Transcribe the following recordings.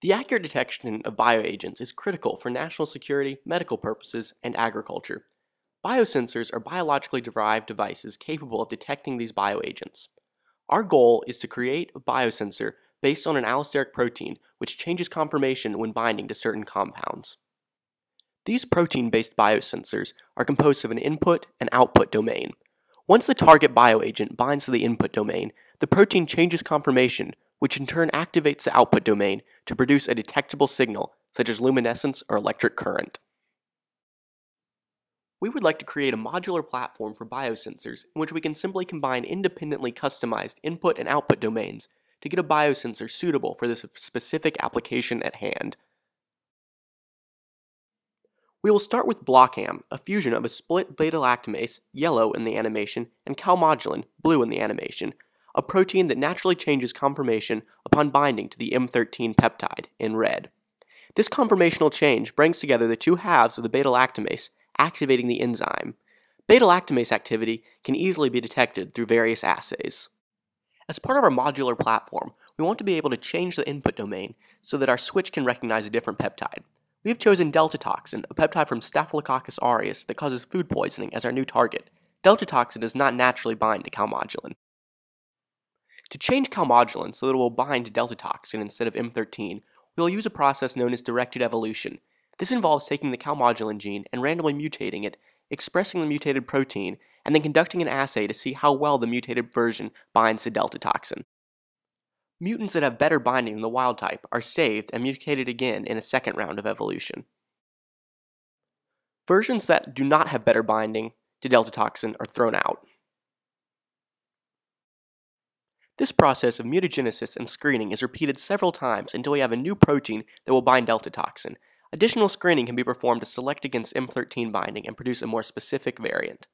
The accurate detection of bioagents is critical for national security, medical purposes, and agriculture. Biosensors are biologically derived devices capable of detecting these bioagents. Our goal is to create a biosensor based on an allosteric protein which changes conformation when binding to certain compounds. These protein-based biosensors are composed of an input and output domain. Once the target bioagent binds to the input domain, the protein changes conformation, which in turn activates the output domain to produce a detectable signal, such as luminescence or electric current. We would like to create a modular platform for biosensors in which we can simply combine independently customized input and output domains to get a biosensor suitable for this specific application at hand. We will start with BlockAm, a fusion of a split beta-lactamase, yellow in the animation, and calmodulin, blue in the animation, a protein that naturally changes conformation upon binding to the M13 peptide, in red. This conformational change brings together the two halves of the beta-lactamase, activating the enzyme. Beta-lactamase activity can easily be detected through various assays. As part of our modular platform, we want to be able to change the input domain so that our switch can recognize a different peptide. We have chosen delta toxin, a peptide from Staphylococcus aureus that causes food poisoning, as our new target. Delta toxin does not naturally bind to calmodulin. To change calmodulin so that it will bind to delta toxin instead of M13, we will use a process known as directed evolution. This involves taking the calmodulin gene and randomly mutating it, expressing the mutated protein, and then conducting an assay to see how well the mutated version binds to delta toxin. Mutants that have better binding than the wild type are saved and mutated again in a second round of evolution. Versions that do not have better binding to delta toxin are thrown out. This process of mutagenesis and screening is repeated several times until we have a new protein that will bind delta toxin. Additional screening can be performed to select against M13 binding and produce a more specific variant.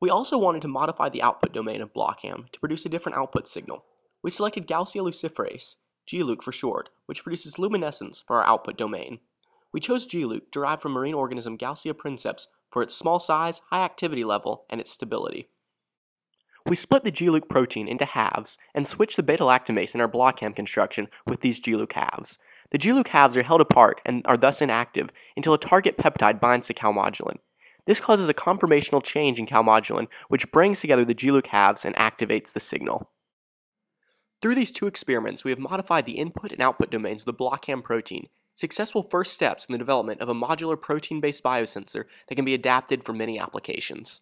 We also wanted to modify the output domain of BlockAm to produce a different output signal. We selected Gaussian luciferase, GLUC for short, which produces luminescence for our output domain. We chose GLUC derived from marine organism Gaussia princeps for its small size, high activity level, and its stability. We split the GLUC protein into halves and switched the beta-lactamase in our BlockAm construction with these GLUC halves. The GLUC halves are held apart and are thus inactive until a target peptide binds to calmodulin. This causes a conformational change in calmodulin, which brings together the GLUC halves and activates the signal. Through these two experiments, we have modified the input and output domains of the BlockAm protein, successful first steps in the development of a modular protein-based biosensor that can be adapted for many applications.